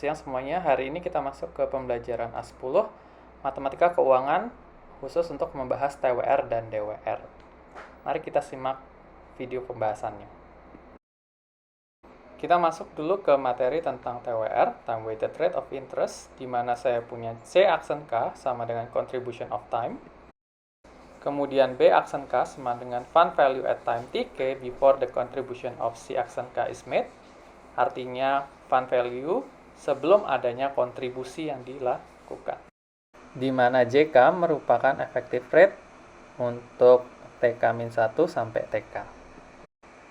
siang semuanya. Hari ini kita masuk ke pembelajaran A10 Matematika Keuangan khusus untuk membahas TWR dan DWR. Mari kita simak video pembahasannya. Kita masuk dulu ke materi tentang TWR, Time Weighted Rate of Interest, di mana saya punya C aksen K sama dengan Contribution of Time. Kemudian B aksen K sama dengan Fund Value at Time TK before the contribution of C aksen K is made. Artinya fund value sebelum adanya kontribusi yang dilakukan. Di mana JK merupakan effective rate untuk TK-1 sampai TK.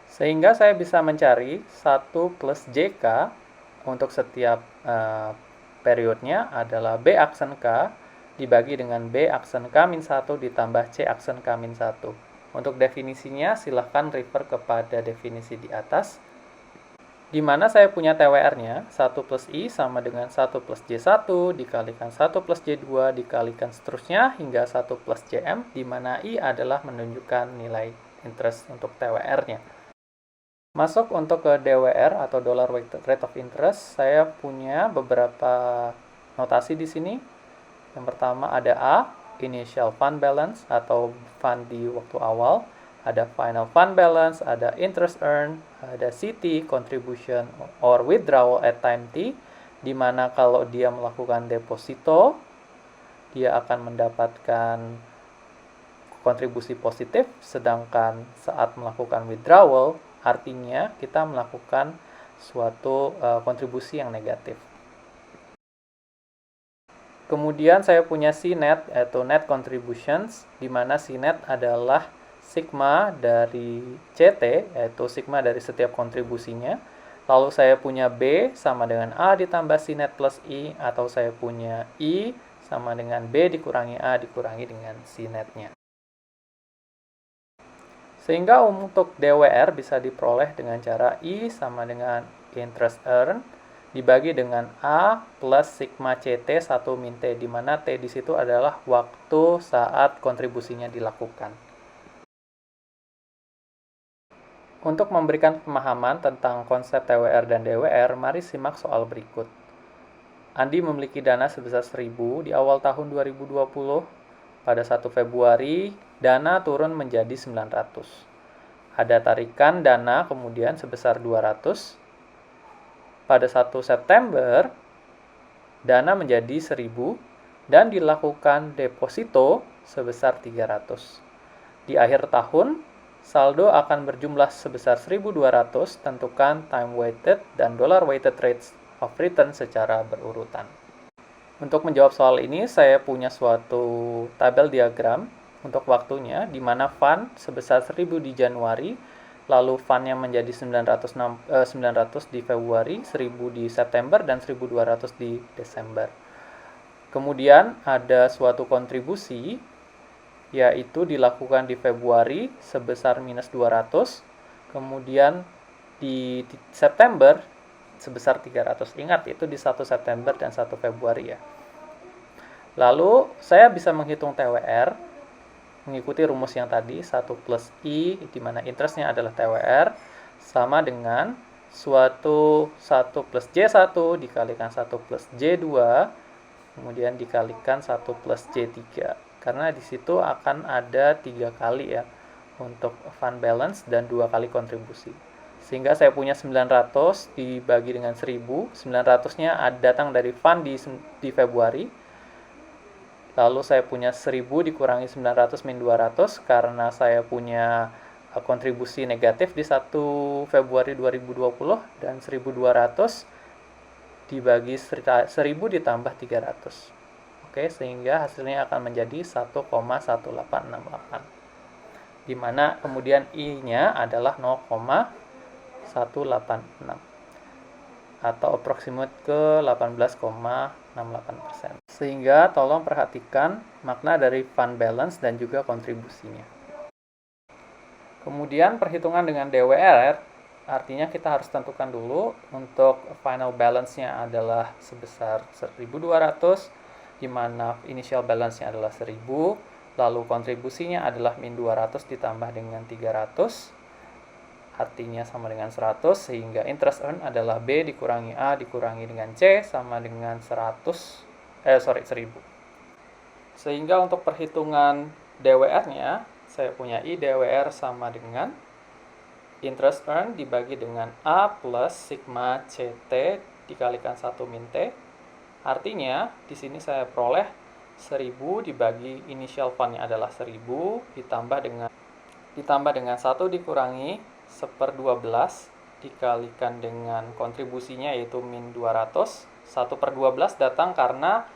Sehingga saya bisa mencari 1 plus JK untuk setiap periodnya adalah B aksen K dibagi dengan B aksen K-1 ditambah C aksen K-1. Untuk definisinya silahkan refer kepada definisi di atas. Di mana saya punya TWR-nya, 1 plus I sama dengan 1 plus J1 dikalikan 1 plus J2 dikalikan seterusnya hingga 1 plus JM, di mana I adalah menunjukkan nilai interest untuk TWR-nya. Masuk untuk ke DWR atau Dollar Weighted Rate of Interest, saya punya beberapa notasi di sini. Yang pertama ada A, Initial Fund Balance atau fund di waktu awal. Ada final fund balance, ada interest earned, ada CT, contribution or withdrawal at time T, di mana kalau dia melakukan deposito, dia akan mendapatkan kontribusi positif, sedangkan saat melakukan withdrawal, artinya kita melakukan suatu kontribusi yang negatif. Kemudian saya punya CNET, yaitu net contributions, di mana CNET adalah sigma dari CT, yaitu sigma dari setiap kontribusinya. Lalu saya punya B sama dengan A ditambah CNET plus I, atau saya punya I sama dengan B dikurangi A dikurangi dengan CNET-nya. Sehingga untuk DWR bisa diperoleh dengan cara I sama dengan interest earned dibagi dengan A plus sigma CT 1 min T, di mana T di situ adalah waktu saat kontribusinya dilakukan. Untuk memberikan pemahaman tentang konsep TWR dan DWR, mari simak soal berikut. Andi memiliki dana sebesar 1.000 di awal tahun 2020. Pada 1 Februari, dana turun menjadi 900. Ada tarikan dana kemudian sebesar 200. Pada 1 September, dana menjadi 1.000 dan dilakukan deposito sebesar 300. Di akhir tahun, saldo akan berjumlah sebesar 1.200, tentukan time weighted dan dollar weighted rates of return secara berurutan. Untuk menjawab soal ini, saya punya suatu tabel diagram untuk waktunya, di mana fund sebesar 1.000 di Januari, lalu fund yang menjadi 900 di Februari, 1.000 di September, dan 1.200 di Desember. Kemudian ada suatu kontribusi, yaitu dilakukan di Februari sebesar minus 200, kemudian di September sebesar 300. Ingat, itu di 1 September dan 1 Februari ya. Lalu saya bisa menghitung TWR mengikuti rumus yang tadi, 1 plus I, di mana interestnya adalah TWR, sama dengan suatu 1 plus J1 dikalikan 1 plus J2, kemudian dikalikan 1 plus J3. Karena di situ akan ada 3 kali ya untuk fund balance dan 2 kali kontribusi. Sehingga saya punya 900 dibagi dengan 1.000. 900-nya datang dari fund di Februari. Lalu saya punya 1.000 dikurangi 900 min 200 karena saya punya kontribusi negatif di 1 Februari 2020, dan 1.200 dibagi 1.000 ditambah 300. Oke, sehingga hasilnya akan menjadi 1,1868, di mana kemudian I-nya adalah 0,186 atau approximate ke 18,68%. Sehingga tolong perhatikan makna dari fund balance dan juga kontribusinya. Kemudian perhitungan dengan DWR, artinya kita harus tentukan dulu untuk final balance-nya adalah sebesar 1.200, di mana initial balance-nya adalah 1.000, lalu kontribusinya adalah min 200 ditambah dengan 300. artinya sama dengan 100, sehingga interest earn adalah B dikurangi A dikurangi dengan C sama dengan 1000. Sehingga untuk perhitungan DWR-nya, saya punya I DWR sama dengan interest earn dibagi dengan A plus sigma CT dikalikan 1 min T. Artinya, di sini saya peroleh 1000 dibagi initial fund-nya adalah 1000 ditambah dengan 1 dikurangi 1/12 dikalikan dengan kontribusinya yaitu min 200. 1/12 datang karena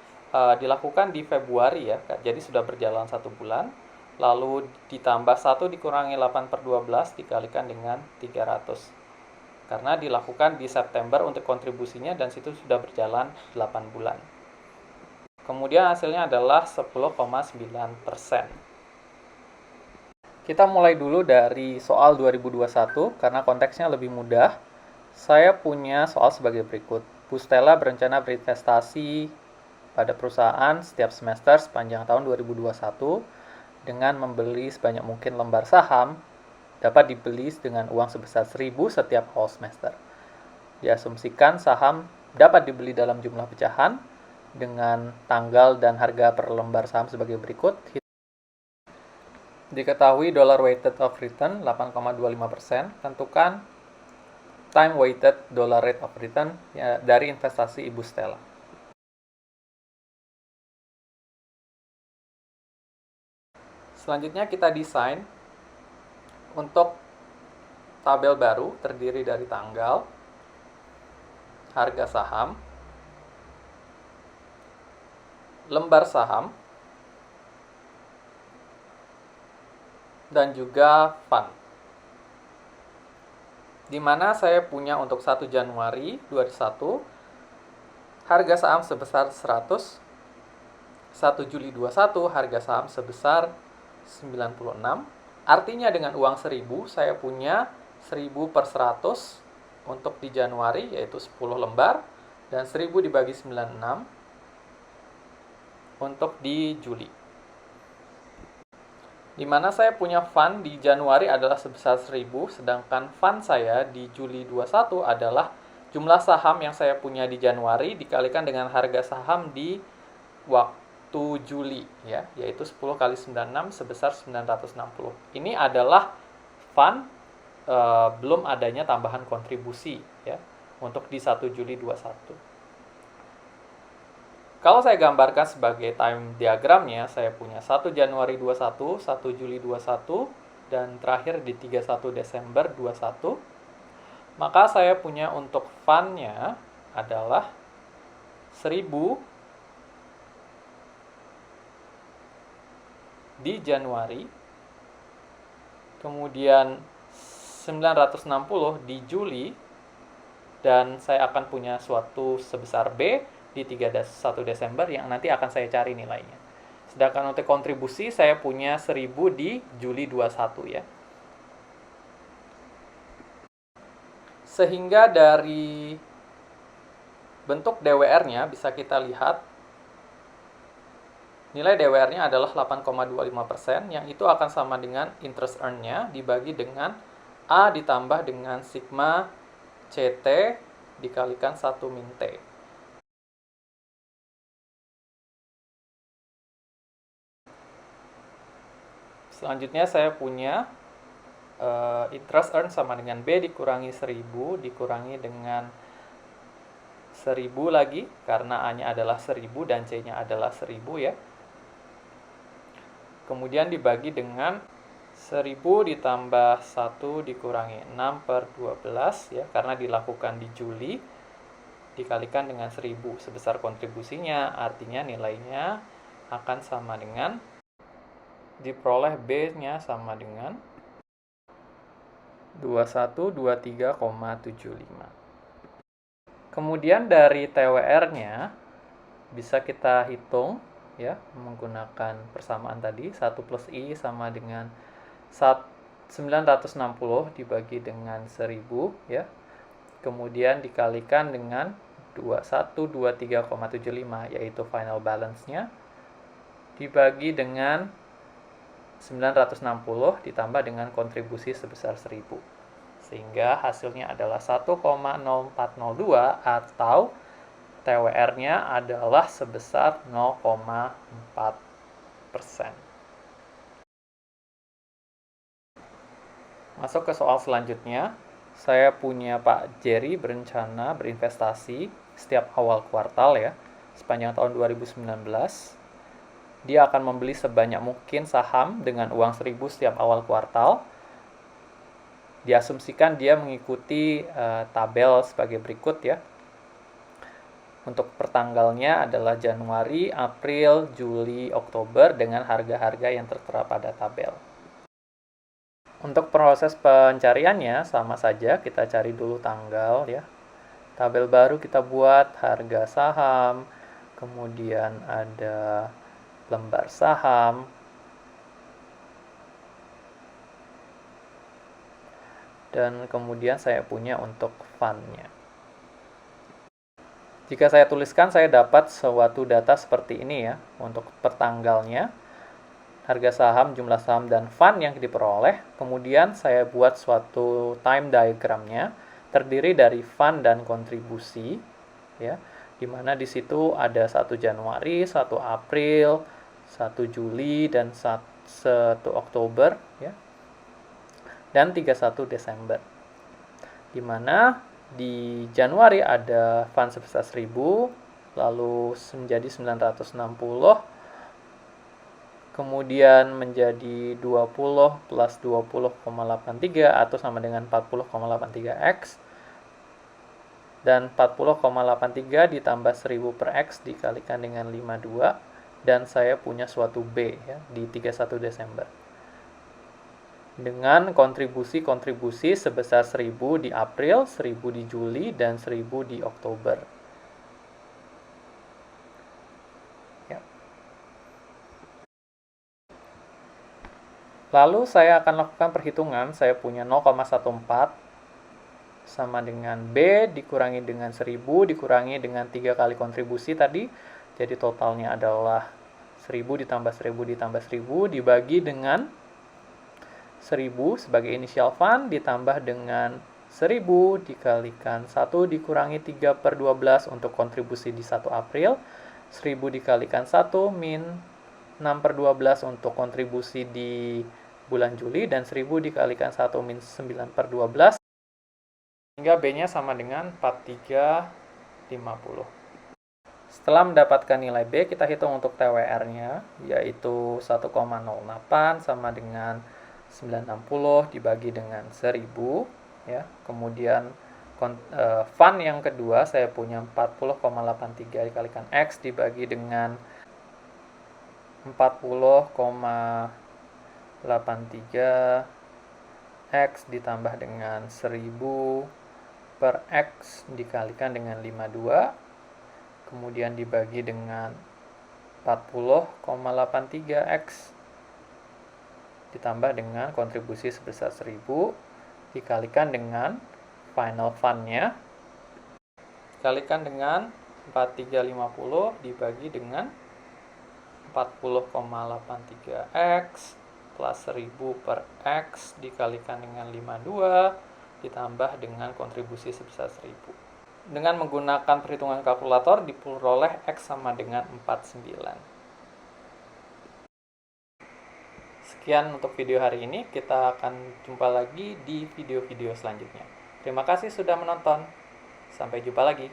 dilakukan di Februari ya, jadi sudah berjalan 1 bulan. Lalu ditambah 1 dikurangi 8/12 dikalikan dengan 300. Karena dilakukan di September untuk kontribusinya dan situ sudah berjalan 8 bulan. Kemudian hasilnya adalah 10,9%. Kita mulai dulu dari soal 2021 karena konteksnya lebih mudah. Saya punya soal sebagai berikut. Bu Stella berencana berinvestasi pada perusahaan setiap semester sepanjang tahun 2021 dengan membeli sebanyak mungkin lembar saham dapat dibeli dengan uang sebesar 1000 setiap awal semester. Diasumsikan saham dapat dibeli dalam jumlah pecahan dengan tanggal dan harga per lembar saham sebagai berikut. Diketahui dollar weighted of return 8,25%, tentukan time weighted dollar rate of return ya, dari investasi Ibu Stella. Selanjutnya kita desain untuk tabel baru terdiri dari tanggal, harga saham, lembar saham, dan juga fund. Di mana saya punya untuk 1 Januari 2021 harga saham sebesar 100, 1 Juli 2021 harga saham sebesar 96. Artinya dengan uang 1000 saya punya 1000/100 untuk di Januari yaitu 10 lembar dan 1000 dibagi 96 untuk di Juli. Di mana saya punya fund di Januari adalah sebesar 1000, sedangkan fund saya di Juli 21 adalah jumlah saham yang saya punya di Januari dikalikan dengan harga saham di waktu Juli ya, yaitu 10 kali 96 sebesar 960. Ini adalah fund belum adanya tambahan kontribusi ya untuk di 1 Juli 21. Kalau saya gambarkan sebagai time diagramnya, saya punya 1 Januari 21, 1 Juli 21, dan terakhir di 31 Desember 21. Maka saya punya untuk fund-nya adalah 1000 di Januari, kemudian 960 di Juli, dan saya akan punya suatu sebesar B di 31 Desember yang nanti akan saya cari nilainya. Sedangkan untuk kontribusi saya punya 1000 di Juli 21 ya. Sehingga dari bentuk DWR-nya bisa kita lihat nilai DWR-nya adalah 8,25% yang itu akan sama dengan interest earn-nya dibagi dengan A ditambah dengan sigma CT dikalikan 1 min T. Selanjutnya saya punya interest earn sama dengan B dikurangi 1000 dikurangi dengan 1000 lagi karena A-nya adalah 1000 dan C-nya adalah 1000 ya. Kemudian dibagi dengan 1000 ditambah 1 dikurangi 6/12 ya karena dilakukan di Juli dikalikan dengan 1000 sebesar kontribusinya, artinya nilainya akan sama dengan diperoleh B-nya sama dengan 2123,75. Kemudian dari TWR-nya bisa kita hitung ya menggunakan persamaan tadi 1 plus I sama dengan 960 dibagi dengan 1000 ya. Kemudian dikalikan dengan 2123,75 yaitu final balance-nya dibagi dengan 960 ditambah dengan kontribusi sebesar 1000. Sehingga hasilnya adalah 1,0402 atau TWR-nya adalah sebesar 0,4%. Masuk ke soal selanjutnya. Saya punya Pak Jerry berencana berinvestasi setiap awal kuartal ya, sepanjang tahun 2019. Dia akan membeli sebanyak mungkin saham dengan uang 1.000 setiap awal kuartal. Diasumsikan dia mengikuti tabel sebagai berikut ya. Untuk pertanggalnya adalah Januari, April, Juli, Oktober dengan harga-harga yang tertera pada tabel. Untuk proses pencariannya sama saja, kita cari dulu tanggal ya. Tabel baru kita buat harga saham, kemudian ada lembar saham, dan kemudian saya punya untuk fund-nya. Jika saya tuliskan, saya dapat suatu data seperti ini ya, untuk pertanggalnya, harga saham, jumlah saham, dan fund yang diperoleh. Kemudian saya buat suatu time diagramnya, terdiri dari fund dan kontribusi, ya, di mana di situ ada 1 Januari, 1 April, 1 Juli, dan 1 Oktober, ya, dan 31 Desember. Di mana di Januari ada fund sebesar 1.000, lalu menjadi 960, kemudian menjadi 20 plus 20,83 atau sama dengan 40,83x, dan 40,83 ditambah 1000 per x dikalikan dengan 52, dan saya punya suatu B ya, di 31 Desember. Dengan kontribusi sebesar 1.000 di April, 1.000 di Juli, dan 1.000 di Oktober. Lalu saya akan lakukan perhitungan, saya punya 0,14 sama dengan B dikurangi dengan 1.000 dikurangi dengan 3 kali kontribusi tadi. Jadi totalnya adalah 1.000 ditambah 1.000 ditambah 1.000 dibagi dengan 1.000 sebagai initial fund ditambah dengan 1.000 dikalikan 1 dikurangi 3/12 untuk kontribusi di 1 April, 1.000 dikalikan 1 min 6/12 untuk kontribusi di bulan Juli, dan 1.000 dikalikan 1 min 9/12 sehingga B-nya sama dengan 4350. Setelah mendapatkan nilai B, kita hitung untuk TWR-nya, yaitu 1,08 sama dengan 960 dibagi dengan 1.000 ya. Kemudian fund yang kedua saya punya 40,83 dikalikan X dibagi dengan 40,83 X ditambah dengan 1.000 per X dikalikan dengan 52, kemudian dibagi dengan 40,83 X ditambah dengan kontribusi sebesar 1.000 dikalikan dengan final fund-nya dikalikan dengan 4350 dibagi dengan 40,83 X plus 1.000 per X dikalikan dengan 52 ditambah dengan kontribusi sebesar 1.000. Dengan menggunakan perhitungan kalkulator diperoleh X sama dengan 49. Sekian untuk video hari ini, kita akan jumpa lagi di video-video selanjutnya. Terima kasih sudah menonton. Sampai jumpa lagi.